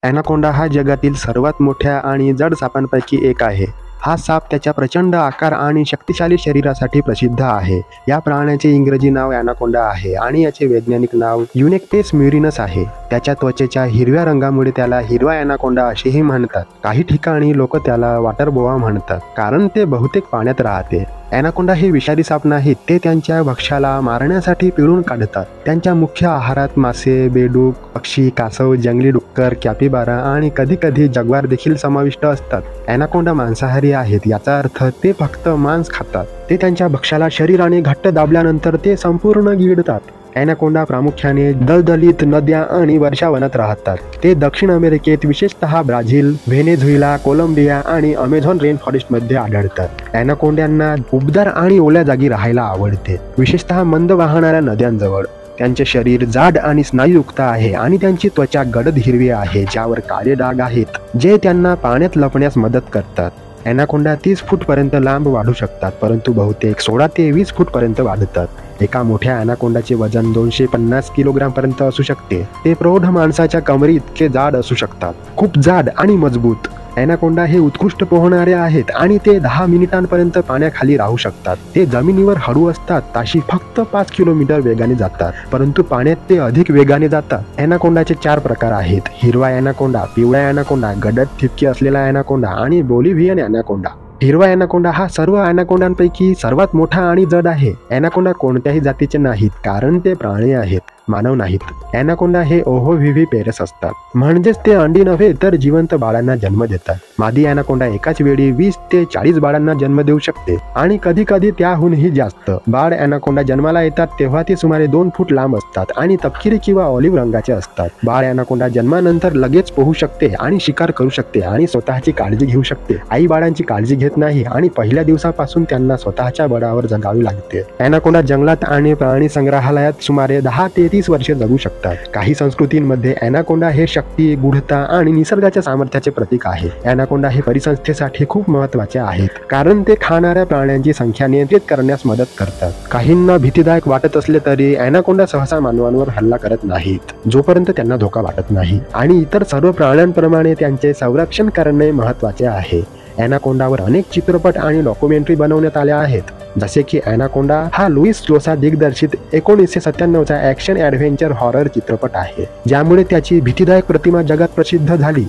Anaconda हा जगातील सर्वात मोठ्या आणि जड सापांपैकी एक आहे. हा साप त्याच्या प्रचंड आकार आणि शक्तिशाली शरीरासाठी प्रसिद्ध आहे. या प्राण्याचे इंग्रजी नाव ॲनाकोंडा आहे आणि याचे वैज्ञानिक नाव युनेक्टेस म्युरिनस आहे. त्याच्या त्वचेच्या हिरव्या रंगामुळे त्याला हिरवा ॲनाकोंडा असेही म्हणतात. काही ठिकाणी लोक त्याला वॉटर बोआ म्हणतात, कारण ते बहुतेक पाण्यात राहते. ॲनाकोंडा हे विषारी साप नाहीत, ते त्यांच्या भक्ष्याला मारण्यासाठी पिळून काढतात. त्यांच्या मुख्य आहारात मासे, बेडूक, पक्षी, कासव, जंगली डुक्कर, कॅपिबारा आणि कधीकधी जग्वार देखील समाविष्ट असतात. ॲनाकोंडा मांसाहारी आहेत, याचा अर्थ ते फक्त मांस खातात. ते त्यांच्या भक्ष्याला शरीराने घट्ट दाबल्यानंतर ते संपूर्ण गिळतात. ॲनाकोंडा प्रामुख्याने दलदलीत, नद्या आणि वर्षावनात राहतात. ते दक्षिण अमेरिकेत, विशेषतः ब्राझील, व्हेनेझुएला, कोलंबिया आणि अमेझॉन रेन फॉरेस्टमध्ये आढळतात. ॲनाकोंड्यांना उबदार आणि ओल्या जागी राहायला आवडते, विशेषतः मंद वाहणाऱ्या नद्यांजवळ. त्यांचे शरीर जाड आणि स्नायूयुक्त आहे आणि त्यांची त्वचा गडद हिरवी आहे, ज्यावर काळे डाग आहेत, जे त्यांना पाण्यात लपण्यास मदत करतात. ॲनाकोंडा 30 फूटपर्यंत लांब वाढू शकतात, परंतु बहुतेक 16 ते 20 फूटपर्यंत वाढतात. एका मोठ्या ॲनाकोंडाचे वजन 250 किलोग्रामपर्यंत असू शकते. ते प्रौढ माणसाच्या कमरी इतके जाड असू शकतात. खूप जाड आणि मजबूत. ॲनाकोंडा हे उत्कृष्ट पोहणारे आहेत आणि ते 10 मिनिटांपर्यंत पाण्याखाली राहू शकतात. ते जमिनीवर हळू असतात, ताशी फक्त 5 किलोमीटर वेगाने जातात, परंतु पाण्यात ते अधिक वेगाने जातात. ॲनाकोंडाचे 4 प्रकार आहेत: हिरवा ॲनाकोंडा, पिवळा ॲनाकोंडा, गडद ठिपके असलेला ॲनाकोंडा आणि बोलिव्हियन ॲनाकोंडा. हिरवा ॲनाकोंडा हा सर्व ॲनाकोंडांपैकी सर्वात मोठा आणि जड आहे. ॲनाकोंडा कोणत्याही जातीचे नाहीत, कारण ते प्राणी आहेत, मानव नाहीत. ॲनाकोंडा हे ओव्हिव्हिपेरस असतात, म्हणजेच ते अंडी नव्हे तर जिवंत बाळांना जन्म देतात. मादी ॲनाकोंडा एकाच वेळी 20 ते 40 बाळांना जन्म देऊ शकते आणि कधी कधी त्याहूनही जास्त. बाळ ॲनाकोंडा जन्माला येतात तेव्हा ते सुमारे 2 फूट लांब असतात आणि तपकिरी किंवा ऑलिव्ह रंगाचे असतात. बाळ ॲनाकोंडा जन्मानंतर लगेच पोहू शकते आणि शिकार करू शकते आणि स्वतःची काळजी घेऊ शकते. आई बाळांची काळजी घेत नाही आणि पहिल्या दिवसापासून त्यांना स्वतःच्या बळावर जगावे लागते. ॲनाकोंडा जंगलात आणि प्राणी संग्रहालयात सुमारे 10 ते 30 वर्षे जगू शकतात. काही संस्कृतींमध्ये ॲनाकोंडा हे शक्ती, गूढता आणि निसर्गाच्या सामर्थ्याचे प्रतीक आहे. ॲनाकोंडा हे परिसंस्थेसाठी खूप महत्त्वाचे आहेत, कारण ते खाणाऱ्या प्राण्यांची संख्या नियंत्रित करण्यास मदत करतात. काहींना भीतीदायक वाटत असले तरी ॲनाकोंडा सहसा मानवांवर हल्ला करत नाहीत, जोपर्यंत त्यांना धोका वाटत नाही, आणि इतर सर्व प्राण्यांप्रमाणे त्यांचे संरक्षण करणे महत्त्वाचे आहे. ॲनाकोंडावर अनेक चित्रपट आणि डॉक्युमेंटरी बनवण्यात आल्या आहेत, जसे की ॲनाकोंडा हा लुईस लोसा दिग्दर्शित 1997चा ॲक्शन ॲडव्हेंचर हॉरर चित्रपट आहे, ज्यामुळे त्याची भीतीदायक प्रतिमा जगात प्रसिद्ध झाली.